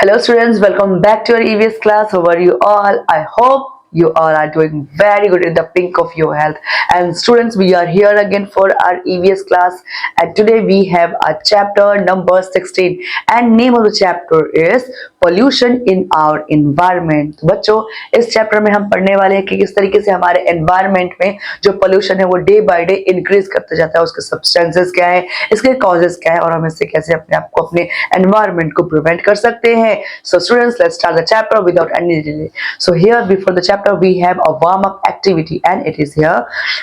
Hello students, welcome back to your EVS class. How are you all? I hope you all are doing very good in the pink of your health. And students, we are here again for our EVS class, and today we have a chapter number 16 and name of the chapter is pollution in our environment. तो बच्चों, इस chapter में हम पढ़ने वाले हैं कि किस तरीके से हमारे एनवायरमेंट में जो पोल्यूशन है वो डे बाय डे इंक्रीज करता जाता है, उसके सब्सटेंसेस क्या है, इसके कॉजेस क्या है और हम इससे कैसे अपने आप को अपने एनवायरमेंट को प्रिवेंट कर सकते हैं. So students, let's start the chapter without any delay. So here before the chapter we have a warm up activity and it is here: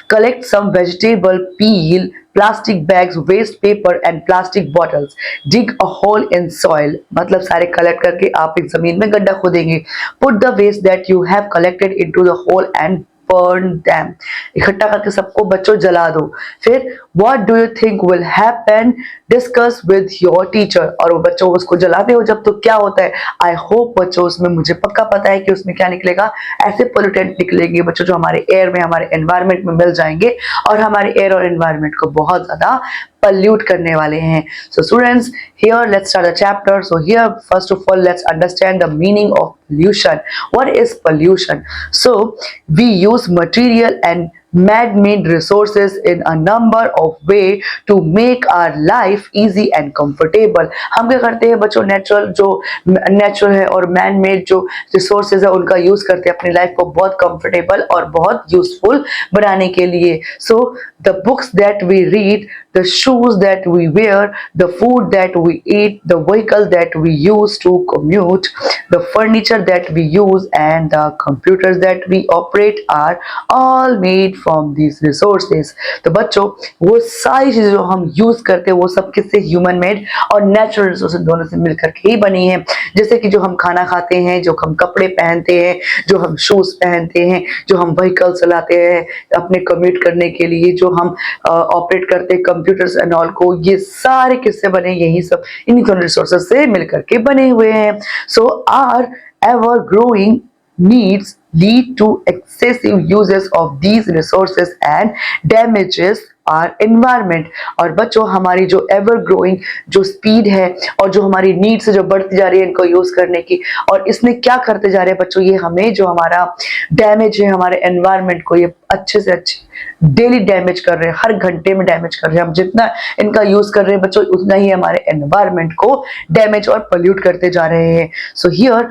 collect some vegetable peel, plastic bags, waste paper and plastic bottles. Dig a hole in soil. मतलब सारे collect करके आप एक जमीन में गड्ढा खोदेंगे. Put the waste that you have collected into the hole and burn them. इकट्ठा करके सबको बच्चों जला दो. फिर what do you think will happen? Discuss with your teacher. और वो बच्चों उसको जलाते हो जब तो क्या होता है? I hope बच्चों उसमें मुझे पक्का पता है कि उसमें क्या निकलेगा. ऐसे पोल्यूटेंट निकलेंगे बच्चों जो हमारे एयर में, हमारे एनवायरमेंट में मिल जाएंगे और हमारे एयर और एनवायरमेंट को बहुत ज्यादा pollute करने वाले हैं. So students, here let's start the chapter. So here first of all let's understand the meaning of pollution. What is pollution? So we use material and man-made resources in a number of way to make our life easy and comfortable. हम क्या करते हैं बच्चों, natural है और man made जो resources है उनका यूज करते हैं अपनी लाइफ को बहुत कंफर्टेबल और बहुत यूजफुल बनाने के लिए. So the books that we read, the shoes that we wear, the food that we eat, the vehicle that we use to commute, the furniture that we use and the computers that we operate are all made from these resources. तो बच्चों वो सारी चीजें जो हम use करते हैं वो सब किससे, ह्यूमन मेड और नेचुरल रिसोर्सेज दोनों से मिलकर के ही बनी है. जैसे कि जो हम खाना खाते हैं, जो हम कपड़े पहनते हैं, जो हम शूज पहनते हैं, जो हम व्हीकल चलाते हैं अपने कम्यूट करने के लिए, जो हम ऑपरेट करते हैं कंप्यूटर्स एंड ऑल को, ये सारे किससे बने, यही सब इन्हीं दोनों रिसोर्सेज से मिलकर के बने हुए हैं. सो are ever growing needs lead to excessive uses of these resources and damages our environment. और बच्चों हमारी जो एवर ग्रोइंग जो स्पीड है और जो हमारी नीड्स जो बढ़ती जा रही है इनको यूज करने की, और इसमें क्या करते जा रहे हैं बच्चों, ये हमें जो हमारा डैमेज है हमारे एनवायरनमेंट को ये अच्छे से अच्छे डेली डैमेज कर रहे हैं, हर घंटे में डैमेज कर रहे हैं. हम जितना इनका यूज कर रहे हैं बच्चों उतना ही हमारे एनवायरनमेंट को डैमेज और पोल्यूट करते जा रहे हैं. So here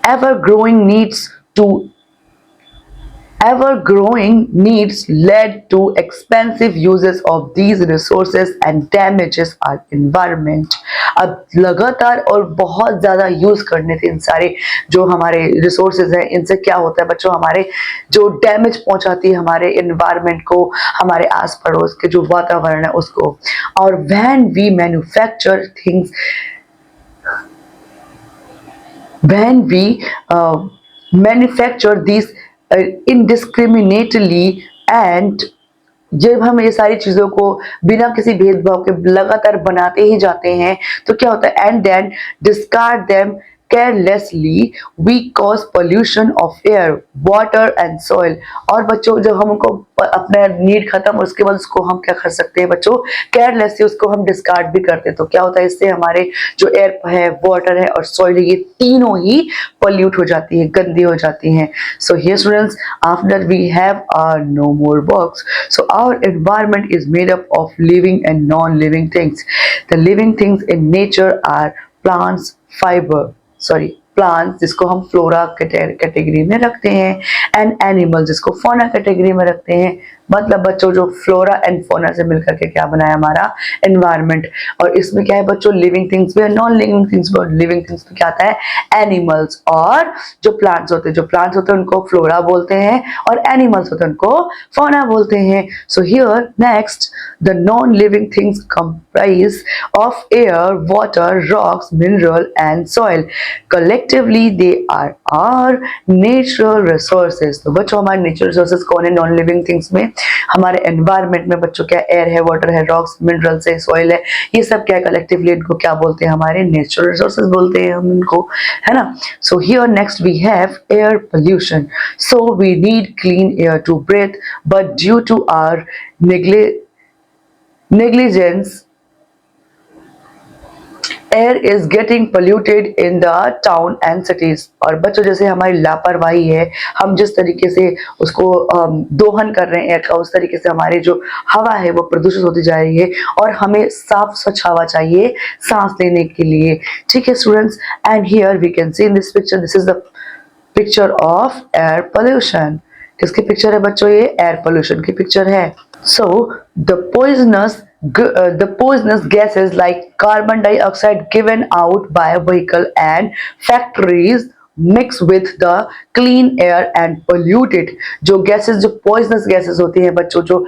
ever growing needs led to expensive uses of these resources and damages our environment. अब लगातार और बहुत ज्यादा यूज करने से इन सारे जो हमारे रिसोर्सेज हैं इनसे क्या होता है बच्चों, हमारे जो डैमेज पहुंचाती है हमारे एनवायरनमेंट को, हमारे आस पड़ोस के जो वातावरण है उसको. और when we manufacture things, when we manufacture these indiscriminately and जब हम ये सारी चीजों को बिना किसी भेदभाव के लगातार बनाते ही जाते हैं तो क्या होता है, and then discard them carelessly, we cause pollution of air, water and soil. और बच्चों जब हम उनको अपना नीड खत्म उसके बाद उसको हम क्या कर सकते हैं बच्चों, केयरलेसली उसको हम डिस्कार्ड भी करते हैं. तो क्या होता है, इससे हमारे जो एयर है, वाटर है और सॉइल है ये तीनों ही पोल्यूट हो जाती है, गंदी हो जाती हैं. So here students, after we have no more books. So our environment is made up of living and non-living things. The living things in nature are plants, plants जिसको हम फ्लोरा कैटेगरी में रखते हैं, एंड एनिमल जिसको fauna category में रखते हैं. मतलब बच्चों जो फ्लोरा एंड फौना से मिलकर के क्या बनाया हमारा एनवायरनमेंट. और इसमें क्या है बच्चों, लिविंग थिंग्स भी, नॉन लिविंग थिंग्स भी. और लिविंग थिंग्स में क्या आता है, एनिमल्स. और जो प्लांट्स होते हैं उनको फ्लोरा बोलते हैं और एनिमल्स होते हैं उनको फौना बोलते हैं. So here next, the non living things comprise of air, water, rocks, mineral and soil. Collectively they are our natural resources. तो बच्चों हमारे नेचुरल रिसोर्सेज कौन है नॉन लिविंग थिंग्स में, हमारे एनवायरनमेंट में बच्चों क्या, एयर है, वाटर है, रॉक्स, मिनरल्स है, सॉइल है, ये सब क्या कलेक्टिवली इनको क्या बोलते हैं, हमारे नेचुरल रिसोर्सेज बोलते हैं हम इनको, है ना. So here next we have air pollution. So we need clean air to breathe, but due to our negligence air is getting polluted in the town and cities. और बच्चों जैसे हमारी लापरवाही है, हम जिस तरीके से उसको दोहन कर रहे हैं एयर का, उस तरीके से हमारी जो हवा है वो प्रदूषित होती जा रही है। और हमें साफ स्वच्छ हवा चाहिए सांस लेने के लिए। ठीक है students, and here we can see in this picture, this is the picture of air pollution. किसकी पिक्चर है बच्चों? ये एयर पोल्यूशन की पिक्चर है। So the poisonous gases like carbon dioxide given out by a vehicle and factories mix with the clean air and pollute it। जो gases, जो poisonous gases होती हैं बच्चों, जो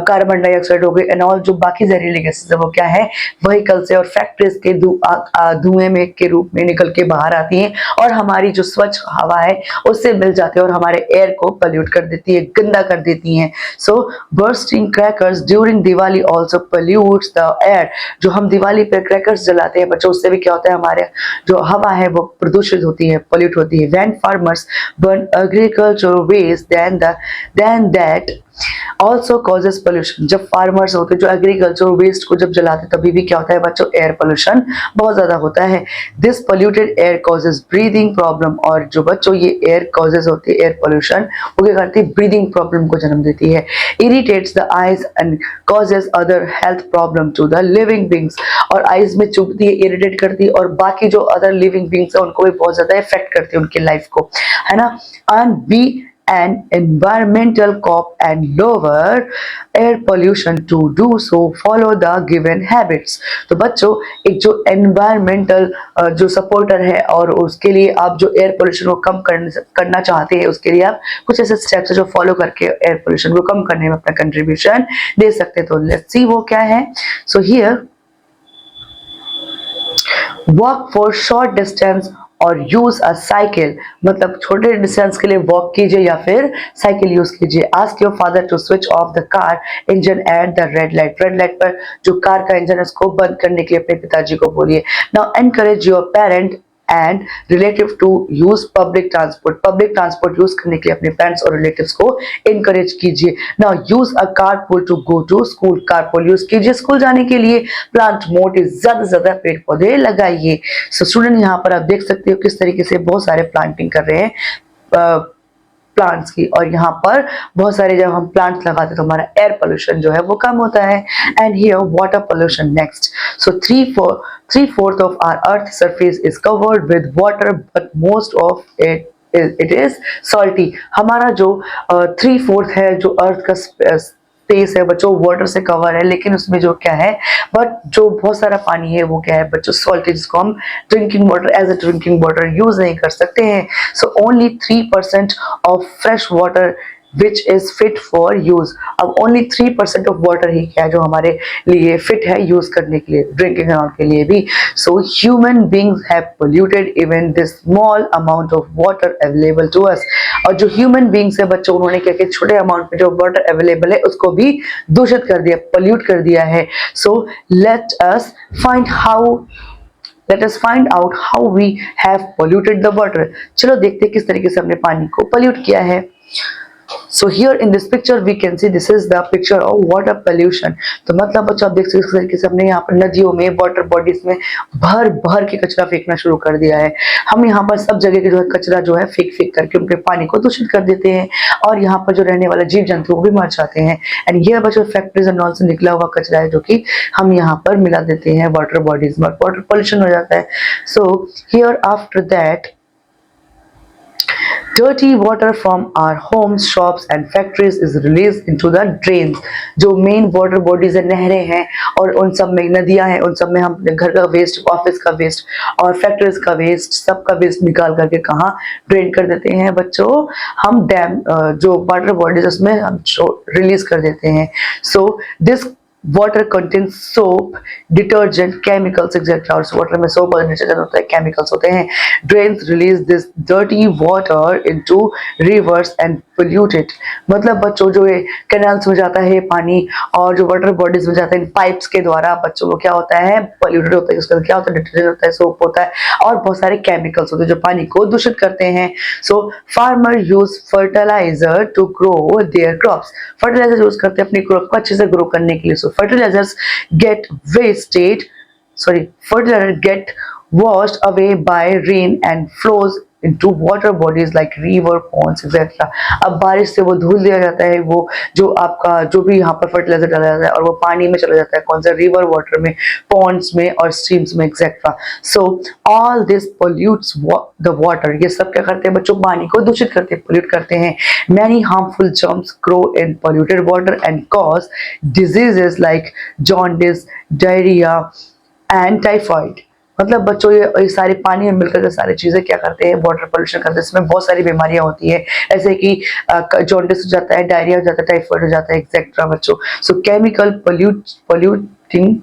कार्बन डाइऑक्साइड हो गए एंड ऑल, जो बाकी जहरीली गैसेस है वो क्या है? व्हीकल से और फैक्ट्रीज के धुएं में के रूप में निकल के बाहर आती हैं और हमारी जो स्वच्छ हवा है उससे मिल जाती है और हमारे एयर को पोल्यूट कर देती है, गंदा कर देती हैं। So bursting crackers during Diwali also pollutes the air. जो हम दिवाली पे क्रैकर्स जलाते हैं बच्चों, उससे भी क्या होता है? हमारे जो हवा है वो प्रदूषित होती है, पोल्यूट होती है। When farmers burn agricultural waste, then that also causes pollution। जब फार्मर्स होते हैं जो एग्रीकल्चर वेस्ट को जब जलाते हैं तभी भी क्या होता है बच्चों? एयर पोल्यूशन बहुत ज्यादा होता है। This polluted air causes breathing problem. और जो बच्चों ये एयर कॉजेज होती है, एयर पोल्यूशन, वो क्या करती है? ब्रीदिंग प्रॉब्लम को जन्म देती है। Irritates the eyes and causes other health problem to the living beings. और आईज में चुभती है, इरिटेट करती है, और बाकी जो अदर लिविंग बींग्स है उनको भी बहुत ज्यादा इफेक्ट करती है उनकी लाइफ को, है ना। And be an environmental cop and lower air pollution to do so follow the given habits। तो बच्चों एक जो environmental जो सपोर्टर है और उसके लिए आप जो एयर पोल्यूशन को कम करना चाहते हैं, उसके लिए आप कुछ ऐसे स्टेप्स है जो फॉलो करके एयर पोल्यूशन को कम करने में अपना कंट्रीब्यूशन दे सकते हैं। तो लेट्स सी वो क्या है। So here walk for short distance और यूज अ साइकिल। मतलब छोटे डिस्टेंस के लिए वॉक कीजिए या फिर साइकिल यूज कीजिए। Ask your father to switch off the car engine at the red light. Red light पर जो कार का इंजन है उसको बंद करने के लिए अपने पिताजी को बोलिए। Now encourage your parent and relative to use public transport. Public transport use करने के लिए अपने पेरेंट्स और रिलेटिव्स को इनकरेज कीजिए। Now use a carpool to go to school. Carpool use कीजिए स्कूल जाने के लिए। प्लांट मोर, ज्यादा से ज्यादा पेड़ पौधे लगाइए। सो स्टूडेंट यहाँ पर आप देख सकते हो किस तरीके से बहुत सारे प्लांटिंग कर रहे हैं प्लांट्स की। और यहाँ पर बहुत सारे जब हम प्लांट्स लगाते हैं तो हमारा एयर पोल्यूशन जो है वो कम होता है। And here water pollution next. So 3/4 of our earth surface is covered with water but most of it is salty। हमारा जो 3/4 है जो अर्थ का स्पेस है बच्चों, वाटर से कवर है, लेकिन उसमें जो क्या है बट जो बहुत सारा पानी है वो क्या है बच्चों? सॉल्टी, जिसको हम drinking water as a drinking water use नहीं कर सकते हैं। So only 3% of fresh water which is fit for use. अब ओनली 3% ऑफ वाटर ही क्या है जो हमारे लिए फिट है यूज करने के लिए, ड्रिंकिंग के लिए भी। So human beings have polluted even this small amount of water available to us. और जो ह्यूमन बींग्स है बच्चों, उन्होंने क्या किया? छोटे अमाउंट में जो वाटर अवेलेबल है उसको भी दूषित कर दिया, पोल्यूट कर दिया है। So let us find out how we have polluted the water. चलो देखते हैं किस तरीके से हमने पानी को पोल्यूट किया है। So here in this picture we can see this is the picture of water pollution। तो मतलब बच्चों आप देख सकते हैं किस तरीके से हमने यहाँ पर नदियों में, वाटर बॉडीज में भर भर के कचरा फेंकना शुरू कर दिया है। हम यहाँ पर सब जगह के जो है कचरा जो है फेंक करके उनके पानी को दूषित कर देते हैं और यहाँ पर जो रहने वाले जीव जंतु वो भी मर जाते हैं। एंड ये बच्चों फैक्ट्रीज एंड ऑल से निकला हुआ कचरा है जो कि हम यहाँ पर मिला देते हैं वाटर बॉडीज में, वाटर पोल्यूशन हो जाता है। So here after that dirty water from our homes, shops and factories is released into the drains। जो मेन वाटर बॉडीज है, नहरें हैं और उन सब में नदियां हैं, उन सब में हम घर का वेस्ट, ऑफिस का वेस्ट और फैक्ट्रीज का वेस्ट, सबका वेस्ट निकाल करके कहाँ ड्रेन कर देते हैं बच्चों? हम डैम जो वाटर बॉडीज उसमें हम रिलीज कर देते हैं। So this water contains soap, detergent, chemicals etcetera. और वाटर में सोप और डिटर्जेंट होता है, केमिकल्स होते हैं। Drains release this dirty water into reverse and pollute it. मतलब बच्चों जो है कैनाल्स में जाता है पानी और जो वाटर बॉडीज में जाता है इन पाइप्स के द्वारा बच्चों को क्या होता है? पोल्यूटेड होता है। उसके अंदर क्या होता है? डिटर्जेंट होता है, सोप होता है और बहुत सारे केमिकल्स होते हैं जो पानी को दूषित करते हैं। So farmer use fertilizer to grow their crops. Fertilizer use करते हैं अपनी क्रॉप को अच्छे से ग्रो करने के लिए। सो fertilizers get wasted sorry, fertilizer get washed away by rain and flows into water bodies like river, ponds, etc. अब बारिश से वो धुल दिया जाता है, वो जो आपका जो भी यहाँ पर फर्टिलाइजर डाला जाता है और वो पानी में चला जाता है, कौन सा रिवर वाटर में, पॉन्ड्स में और स्ट्रीम्स में etcetera. So all this pollutes the water. ये सब क्या करते हैं बच्चों, पानी को दूषित करते हैं, पोल्यूट करते हैं. Many harmful germs grow in polluted water and cause diseases like jaundice, diarrhoea and typhoid. मतलब बच्चों ये सारे पानी में मिलकर के सारी चीजें क्या करते हैं, वाटर पोल्यूशन करते हैं. इसमें बहुत सारी बीमारियां होती है, ऐसे कि जॉन्डिस हो जाता है, डायरिया हो जाता है, टाइफाइड हो जाता है एक्सेट्रा बच्चों. सो chemical polluting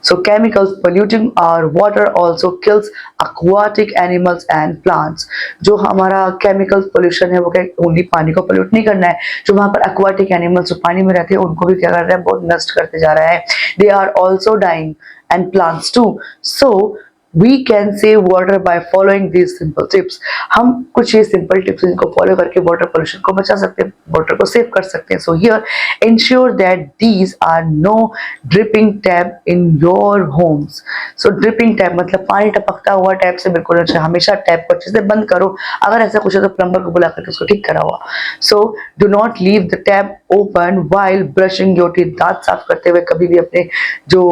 So chemicals polluting our water also kills aquatic animals and plants. जो हमारा chemical pollution है वो क्या ओनली पानी को pollute नहीं करना है, जो वहाँ पर aquatic animals जो पानी में रहते हैं उनको भी क्या कर रहा है, बहुत नष्ट करते जा रहा है. They are also dying and plants too. So we can save water by following these simple tips. हम कुछ ये simple tips इनको follow करके water pollution को बचा सकते हैं, water को save कर सकते हैं. So here ensure that these are no dripping tap in your homes. So dripping tap मतलब पानी टपकता हुआ टैप से बिल्कुल अच्छा, हमेशा टैप को अच्छे से बंद करो. अगर ऐसा कुछ है तो प्लम्बर को बुला करके उसको ठीक कराओ. So do not leave the tap open while brushing your teeth. दांत साफ करते हुए कभी भी अपने जो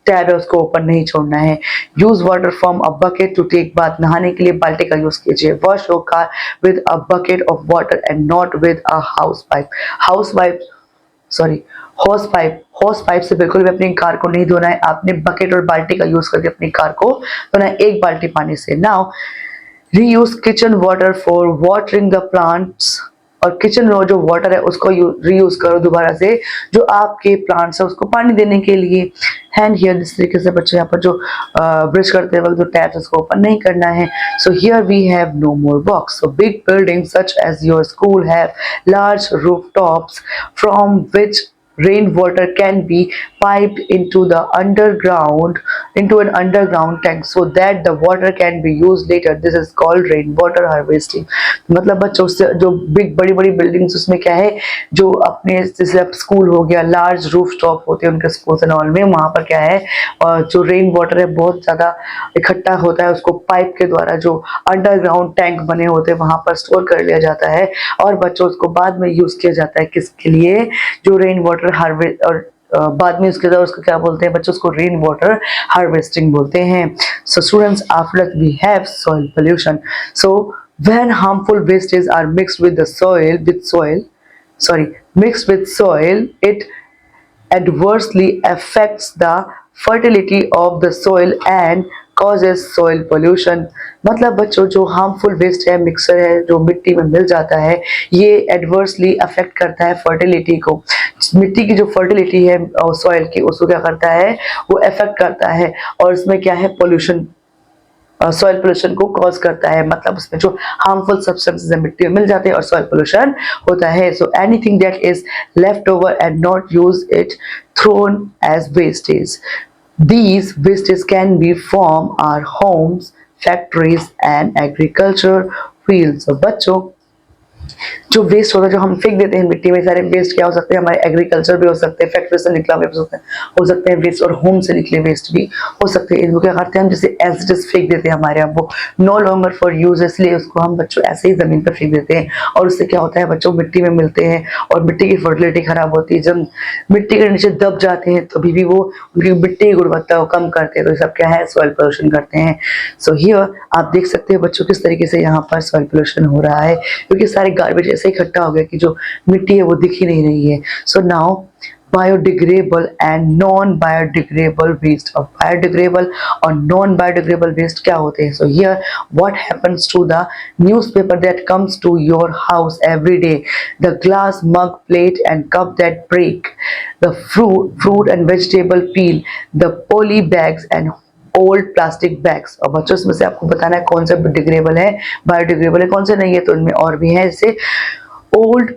टैब है उसको ओपन नहीं छोड़ना है. Use water from a bucket to take bath. नहाने के लिए बाल्टी का यूज कीजिए. Wash your car with a bucket of water and not with a house pipe. House pipe sorry hose pipe से बिल्कुल भी अपनी कार को नहीं धोना है. आपने बकेट और बाल्टी का यूज करके अपनी कार को धोना है, एक बाल्टी पानी से. Now reuse kitchen water for watering the plants. और किचन में जो वाटर है उसको रीयूज करो दोबारा से, जो आपके प्लांट्स है उसको पानी देने के लिए. हैंड हियर इस तरीके से बच्चे यहाँ पर जो ब्रश करते वक्त जो टैप उसको ओपन नहीं करना है. So here we have no more box. So big building such as your school have large roof tops from which rainwater can be piped into an underground tank so that the water can be used later. This is called rainwater harvesting. मतलब बच्चों से जो बड़ी बड़ी buildings उसमें क्या है, जो अपने जैसे स्कूल हो गया, लार्ज रूफ टॉप होते हैं उनके स्कूल्स एंड ऑल में, वहाँ पर क्या है जो रेन वाटर है बहुत ज्यादा इकट्ठा होता है, उसको पाइप के द्वारा जो अंडरग्राउंड टैंक बने होते हैं वहां पर स्टोर कर लिया जाता है और बच्चों उसको बाद में यूज किया जाता है. किसके लिए, जो रेन वाटर हार्वेस्ट और बाद में उसको क्या बोलते हैं बच्चों, उसको रेन वाटर हार्वेस्टिंग बोलते हैं. So students, after we have soil pollution. So when harmful wastage are mixed with soil, it adversely affects the fertility of the soil and causes soil pollution. मतलब बच्चों जो हार्मफुल वेस्ट है, mixer है, जो मिट्टी में मिल जाता है, ये एडवर्सली अफेक्ट करता है फर्टिलिटी को. मिट्टी की जो फर्टिलिटी है सॉइल की उसको क्या करता है, वो अफेक्ट करता है और इसमें क्या है पोल्यूशन, सॉइल पोल्यूशन को कॉज करता है. मतलब उसमें जो हार्मफुल सब्सटेंसेस मिट्टी में मिल जाते हैं और सॉइल पोल्यूशन होता है. So anything that is left over and not use it thrown as wastage. These wastes can be from our homes, factories and agriculture fields. So बच्चों जो वेस्ट होता है, जो हम फेंक देते हैं मिट्टी में, सारे वेस्ट क्या हो सकते हैं, हमारे एग्रीकल्चर भी हो सकते हैं, फैक्ट्री से निकला वेस्ट हो सकते हैं वेस्ट, और होम से निकले वेस्ट भी हो सकते हैं. इनको क्या करते हैं हम, जैसे एज इट इज फेंक देते हैं हमारे यहाँ, वो नो लॉन्गर फॉर यूज, इसलिए उसको हम बच्चों ऐसे ही जमीन पर फेंक देते हैं और उससे क्या होता है बच्चों, मिट्टी में मिलते हैं और मिट्टी की फर्टिलिटी खराब होती है. जब मिट्टी के नीचे दब जाते हैं तो भी वो उनकी मिट्टी की गुणवत्ता को कम करते हैं. तो ये सब क्या है, सॉइल पोल्यूशन करते हैं. सो हियर आप देख सकते हैं बच्चों किस तरीके से यहाँ पर सॉइल पोल्यूशन हो रहा है, क्योंकि सारे गार्बेज ऐसे इकट्ठा हो गया कि जो मिट्टी है वो दिख ही नहीं रही है. So now biodegradable and non-biodegradable waste. अब biodegradable और non-biodegradable waste क्या होते हैं? So here what happens to the newspaper that comes to your house every day, the glass mug, plate and cup that break, the fruit and vegetable peel, the poly bags and old plastic bags. और बच्चों इसमें से आपको बताना है कौन सा degradable है, बायोडिग्रेडेबल है, कौन से नहीं है. तो इनमें और भी है, जैसे old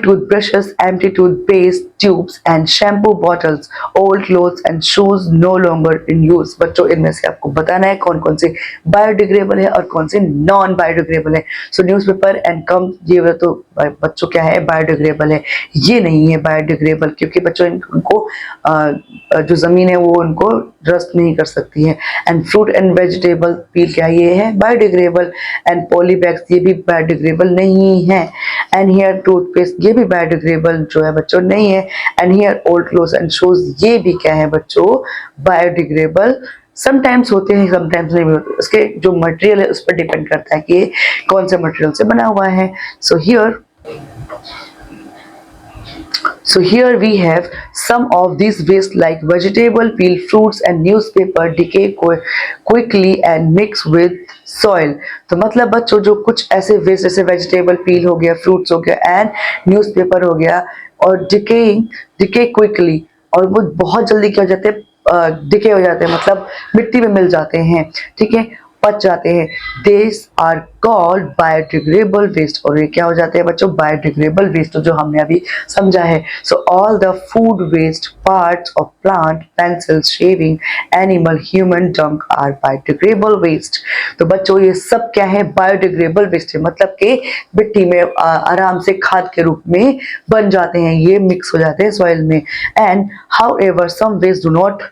toothbrushes, empty toothpaste, tubes and shampoo bottles, old clothes and shoes no longer in use। बच्चों इनमें से आपको बताना है कौन कौन से बायोडिग्रेडेबल है और कौन से नॉन बायोडिग्रेडेबल है। सो न्यूज़पेपर एंड कम ये तो बच्चों क्या है बायोडिग्रेडेबल है, ये नहीं है बायोडिग्रेडेबल, क्योंकि बच्चों उनको जो ज़मीन है वो उनको रस्ट नहीं कर सकती है। And fruit and vegetable peel क्या ये है बायोडिग्रेडेबल। एंड पॉली बैग्स ये भी बायोडिग्रेडेबल नहीं है। एंड हेयर टूथपेस्ट ये भी बायोडिग्रेडेबल जो है बच्चों नहीं है। And here old clothes and shoes ये भी क्या है बच्चों बायोडिग्रेडेबल समटाइम्स होते हैं समटाइम्स नहीं होते। उसके जो मटेरियल है उस पर डिपेंड करता है कि कौन से मटेरियल से बना हुआ है। So here we have some of these waste like vegetable peel, fruits and newspaper decay quickly and mix with soil। तो मतलब बच्चों जो कुछ ऐसे वेस्ट जैसे वेजिटेबल पील हो गया, फ्रूट्स हो गया एंड न्यूज़पेपर हो गया और डिके क्विकली, और वो बहुत जल्दी क्या हो जाते हैं डिके हो जाते हैं, मतलब मिट्टी में मिल जाते हैं, ठीक है, पच जाते हैं। These are called biodegradable waste, और ये क्या हो जाते हैं बच्चों बायोडिग्रेडेबल वेस्ट, जो हमने अभी समझा है। So all the food waste, parts of plant, pencils, shaving, animal, human dung are biodegradable waste। तो बच्चों ये सब क्या है बायोडिग्रेडेबल वेस्ट है, मतलब कि मिट्टी में आराम से खाद के रूप में बन जाते हैं, ये मिक्स हो जाते हैं सॉइल में। And however some waste do not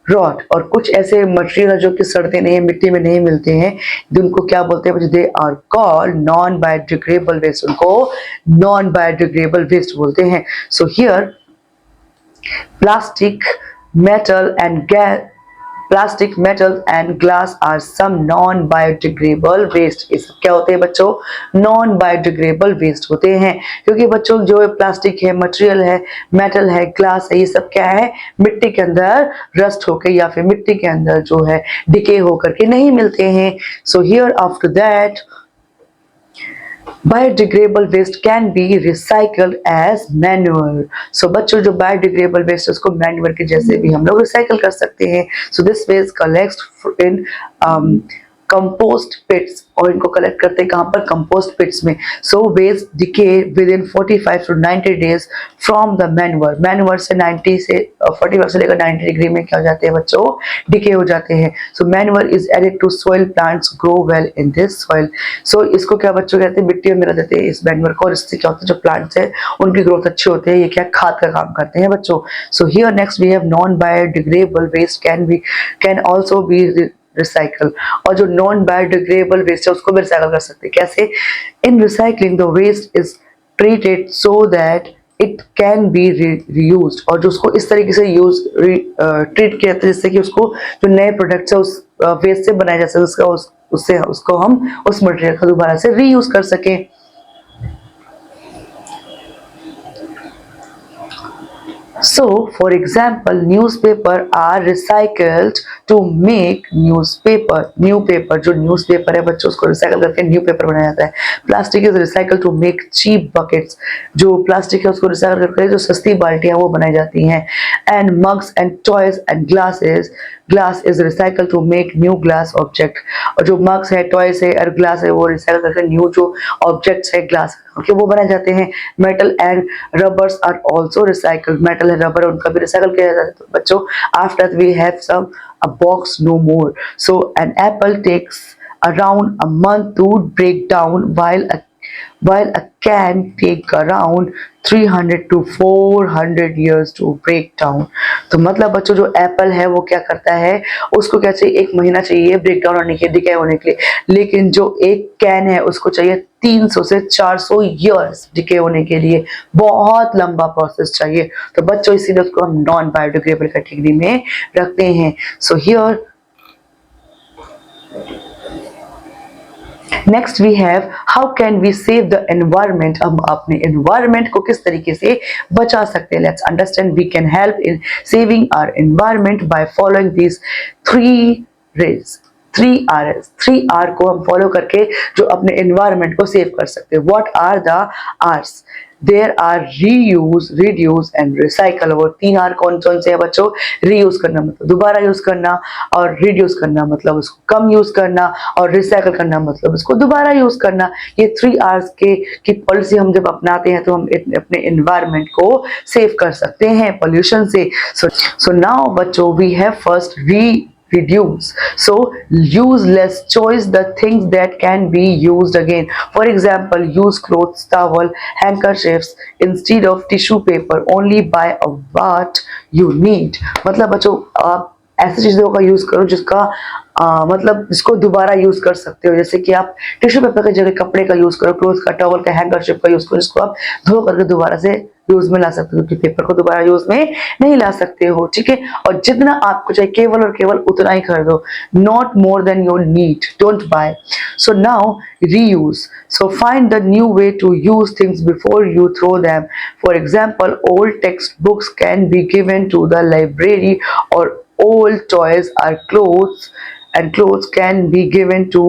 rot, और कुछ ऐसे मटेरियल है जो कि सड़ते नहीं, मिट्टी में नहीं मिलते हैं, जिनको क्या बोलते हैं, they are called non biodegradable waste, उनको नॉन बायोडिग्रेडेबल वेस्ट बोलते हैं। So here plastic metal and gas plastic metal and glass are some non biodegradable waste. ये सब क्या होते हैं बच्चों नॉन बायोडिग्रेडेबल वेस्ट होते हैं, क्योंकि बच्चों जो प्लास्टिक है, मटेरियल है, मेटल है, ग्लास है, ये सब क्या है मिट्टी के अंदर रस्ट होकर या फिर मिट्टी के अंदर जो है डिके होकर के नहीं मिलते हैं। So here after that biodegradable waste can be recycled as manure. So बच्चों जो बायोडिग्रेडेबल वेस्ट है उसको मैन्योर के जैसे भी हम लोग रिसाइकल कर सकते हैं। So this waste collect in compost pits, और इनको कलेक्ट करते हैं कहाँ पर कंपोस्ट पिट्स में। So waste decay within 45 to 90 days from the manure. Manure से 45 से लेकर 90 डिग्री में क्या हो जाते हैं बच्चों डिके हो जाते हैं। So manure is added to soil, plants grow well in this soil. So इसको क्या बच्चों कहते हैं मिट्टी में मिला देते हैं इस मैन्योर को, और इससे क्या होता है जो प्लांट्स है उनकी ग्रोथ अच्छी होती है, ये क्या खाद का काम करते हैं बच्चों। So here next we have non biodegradable waste can also be recycle, और जो नॉन बायोडिग्रेडेबल वेस्ट है उसको भी रिसाइकल कर सकते हैं। कैसे? In recycling the waste is treated so that it can be reused, और जो उसको इस तरीके से ट्रीट किया जाता है जिससे कि उसको जो नए प्रोडक्ट्स है उस वेस्ट से बनाया जा सके, उससे उसको हम उस मटेरियल का दोबारा से रीयूज कर सकें। So, for example, newspaper are recycled to make newspaper, new paper। जो न्यूज़पेपर है बच्चों उसको रिसाइकल करके न्यू पेपर बनाया जाता है। Plastic is recycle to make cheap buckets, जो प्लास्टिक है उसको रिसाइकल करके जो सस्ती बाल्टियां वो बनाई जाती हैं। And mugs and toys and glass is recycle to make new glass object, और जो मग्स है, टॉयज है और ग्लास है वो रिसाइकल करके न्यू जो ऑब्जेक्ट्स है ग्लास के वो बनाए जाते हैं। Metal and rubbers are also recycled, metal है रबर उनका भी रिसाइकल किया जाता है बच्चों। After we have some a box no more, so an apple takes around a month to break down while a can take around 300 to 400 years to break down। तो मतलब बच्चों जो एप्पल है वो क्या करता है उसको क्या चाहिए 1 महीना चाहिए ब्रेक डाउन होने के डिके होने के लिए, लेकिन जो एक कैन है उसको चाहिए 300 से 400 इयर्स डिके होने के लिए, बहुत लंबा प्रोसेस चाहिए। तो बच्चों इसीलिए उसको हम नॉन बायोडिग्रेडेबल कैटेगरी में रखते हैं। So here next we have how can we save the environment. हम अपने एनवायरमेंट को किस तरीके से बचा सकते हैं। Let's understand we can help in saving our environment by following this 3 R को हम फॉलो करके जो अपने एनवायरमेंट को सेव कर सकते हैं। What are the R's? There are reuse, reduce and recycle. और 3 आर कौन कौन से है बच्चों? रीयूज करना मतलब दोबारा यूज करना, और रिड्यूस करना मतलब उसको कम यूज करना, और रिसाइकल करना मतलब उसको दोबारा यूज करना। ये 3 आर्स के की पॉलिसी हम जब अपनाते हैं तो हम अपने एनवायरनमेंट को सेव कर सकते हैं पोल्यूशन से। सो नाउ बच्चों we have first reduce. So use less, choice the things that can be used again. For example, use clothes, towel, handkerchiefs instead of tissue paper. Only buy what you need. मतलब बच्चों आप ऐसी चीजों का use करो जिसका मतलब जिसको दोबारा यूज कर सकते हो। जैसे कि आप टिश्यू पेपर की जगह कपड़े का यूज करो, क्लोथ का, टॉवल का, हैंकरशिप का यूज करो, जिसको आप धो करके दोबारा से यूज में ला सकते हो, क्योंकि पेपर को दोबारा यूज में नहीं ला सकते हो, ठीक है। और जितना आपको चाहिए केवल और केवल उतना ही खरीदो, not more than your need, don't buy. So now reuse. So find the new way to use things before you throw them. For example, old textbooks can be given to the library, or old toys or clothes can be given to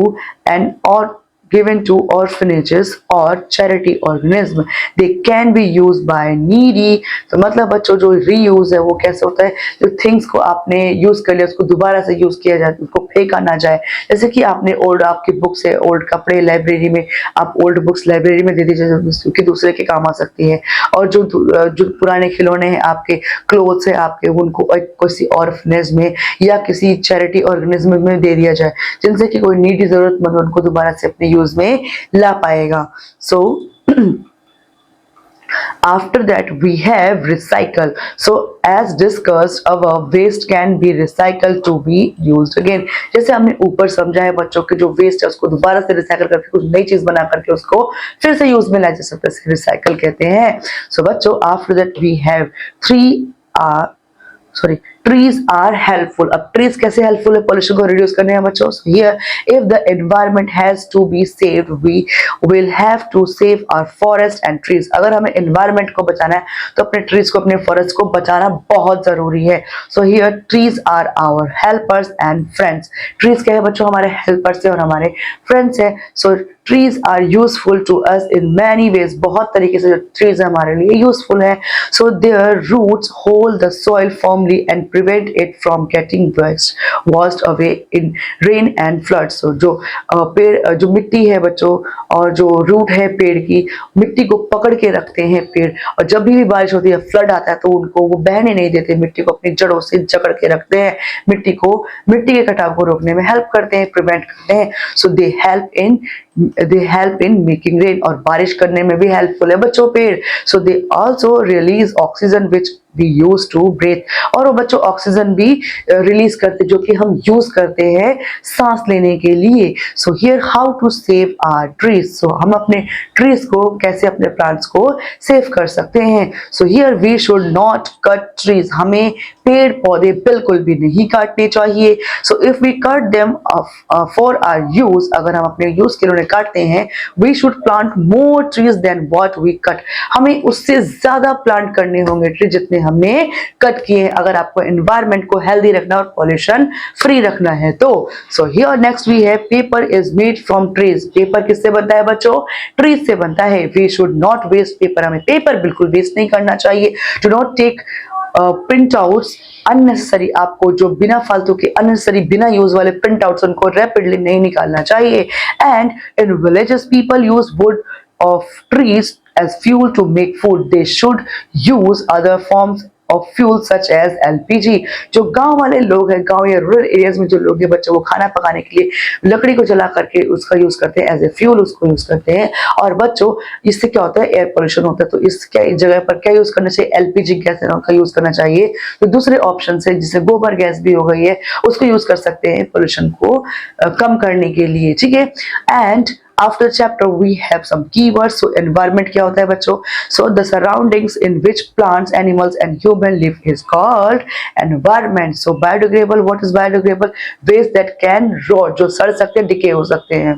an or given to orphanages or charity organism. They can be used by needy. तो मतलब बच्चों जो reuse है वो कैसे होता है, जो थिंग्स को आपने यूज कर लिया उसको दोबारा से यूज किया जाए, उसको फेंका ना जाए। जैसे कि आपने ओल्ड आपकी बुक्स है, ओल्ड कपड़े लाइब्रेरी में, आप ओल्ड बुक्स लाइब्रेरी में दे दीजिए क्योंकि दूसरे के काम आ सकती है। और जो पुराने खिलौने हैं आपके, क्लोथ्स है आपके, उनको किसी ऑर्फनेज में या किसी चैरिटी ऑर्गेनिज्म में दे दिया जाए, जिनसे कि कोई नीडी जरूरतमंद उनको दोबारा से अपने यूज में ला पाएगा। सो after that we have recycle. So as discussed, our waste can be recycled to be used again. जैसे हमने ऊपर समझा है बच्चों के जो वेस्ट है उसको दोबारा से रिसाइकल करके कुछ नई चीज बना करके उसको फिर से यूज में लाया जा सकता है, रिसाइकल कहते हैं। सो बच्चों after that we have trees are helpful. अब trees कैसे helpful है pollution को reduce करने में बच्चों? So here if the environment has to be saved, we will have to save our forest and trees. अगर हमें environment को बचाना है तो अपने trees को, अपने forest को बचाना बहुत जरूरी है। So here trees are our helpers and friends. Trees क्या है बच्चों? हमारे helpers है और हमारे friends है। So trees are useful to us in many ways. बहुत तरीके से trees हमारे लिए useful है। So their roots hold the soil firmly and prevent it from getting washed away in rain and floods. So जो पेड़, जो मिट्टी है बच्चों, और जो रूट है पेड़ की, मिट्टी को पकड़ के रखते हैं पेड़, और जब भी बारिश होती है, फ्लड आता है, तो उनको वो बहने नहीं देते, मिट्टी को अपनी जड़ों से जकड़ के रखते हैं, मिट्टी के कटाव को रोकने में हेल्प करते हैं, प्रिवेंट करते हैं। So they help in making rain, और बारिश करने में भी हेल्पफुल है बच्चों पेड़। So they also release oxygen which we use to breathe, और वो बच्चों ऑक्सीजन भी रिलीज करते जो कि हम यूज करते हैं सांस लेने के लिए। So here how to save our trees. So हम अपने ट्रीज को कैसे, अपने प्लांट्स को सेव कर सकते हैं। So here we should not cut trees, हमें पेड़ पौधे बिल्कुल भी नहीं काटने चाहिए। So if we cut them for our use, अगर हम अपने यूज के लिए उन्हें काटते हैं, we should plant more trees then what we cut, हमें उससे ज्यादा प्लांट करने होंगे ट्री जितने हमने कट किए हैं, अगर आपको एनवायरनमेंट को हेल्दी रखना और पॉल्यूशन फ्री रखना है तो। सो हियर नेक्स्ट वी है paper is made from trees. Paper किससे बनता है बच्चों? ट्रीज से बनता है। We should not waste paper, हमें पेपर बिल्कुल वेस्ट नहीं करना चाहिए। Do not take printouts unnecessary, आपको जो बिना फालतू के अननेसेसरी बिना यूज वाले प्रिंट आउट्स उनको रैपिडली नहीं निकालना चाहिए। And in villages people use would of trees as fuel to make food. They should use other forms of fuel such as LPG. जो गांव वाले लोग हैं, गांव या रूरल एरियाज में जो लोग हैं बच्चों, वो खाना पकाने के लिए लकड़ी को जला करके उसका यूज करते हैं, एज ए फ्यूल उसको यूज करते हैं। और बच्चों इससे क्या होता है, एयर पोल्यूशन होता है। तो इसके जगह पर क्या यूज करना चाहिए? एलपीजी गैस का यूज करना चाहिए। तो दूसरे ऑप्शन है जिसे गोबर गैस भी हो गई है, उसको यूज कर सकते हैं पोल्यूशन को कम करने के लिए, ठीक है। And after chapter we have some keywords. So environment क्या होता है बच्चों? So the surroundings in which plants, animals and human live is called environment. So biodegradable, what is biodegradable? Waste that can rot, जो सड़ सकते हैं, decay हो सकते हैं।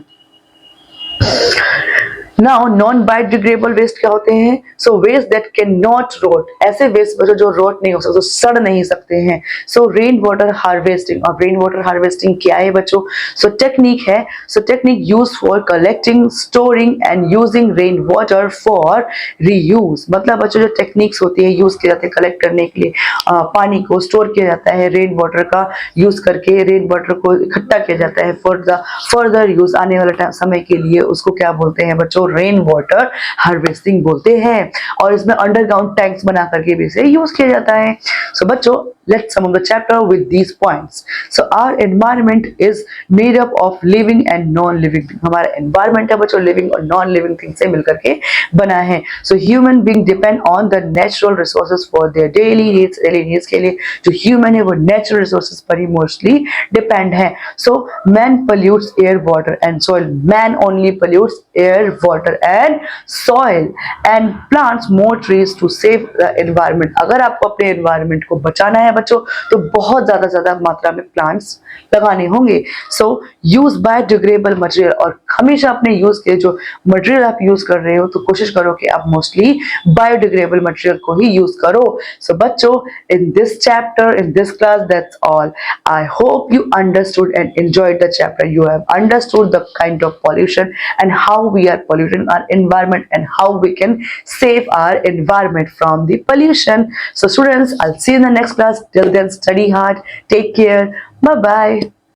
नाउ नॉन बायोडिग्रेडेबल वेस्ट क्या होते हैं? So waste that can not rot, ऐसे वेस्ट बचो जो रोट नहीं हो सकते, जो सड़ नहीं सकते हैं. सो रेन वाटर हार्वेस्टिंग, और रेन वाटर हार्वेस्टिंग क्या है बच्चों? सो टेक्निक है, सो technique use for collecting, storing and using rain water for reuse. मतलब बच्चों जो टेक्निक्स होती है यूज किए जाते हैं कलेक्ट करने के लिए, पानी को स्टोर किया जाता है, रेन वाटर का यूज करके रेन वाटर को इकट्ठा किया जाता है फॉर द फर्दर यूज, आने वाले समय के लिए, उसको क्या बोलते हैं बच्चों? रेन वाटर हार्वेस्टिंग बोलते हैं. और इसमें अंडरग्राउंड टैंक्स बना करके भी इसे यूज किया जाता है. सो बच्चों let's sum up the chapter with these points. So our environment is made up of living and non-living things. हमारा environment है बच्चों living और non-living things से मिलकर के बना है. So human being depend on the natural resources for their daily needs. daily needs के लिए जो human है वो natural resources पर ही mostly depend है. So man pollutes air, water and soil. Man only pollutes air, water and soil and plants more trees to save the environment. अगर आपको अपने environment को बचाना है बच्चों तो बहुत ज्यादा मात्रा में प्लांट्स लगाने होंगे. सो यूज बायोडिग्रेडेबल मटेरियल, और हमेशा अपने यूज के जो मटेरियल आप यूज कर रहे हो तो कोशिश करो कि आप मोस्टली बायोडिग्रेडेबल मटेरियल को ही यूज करो. सो बच्चों in this chapter, in this class, that's all. I hope you understood and enjoyed the chapter. You have understood the kind of pollution and how we are polluting our environment and how we can save our environment from the pollution. So students, I'll see you in the next class. Till then, study hard. Take care. Bye bye.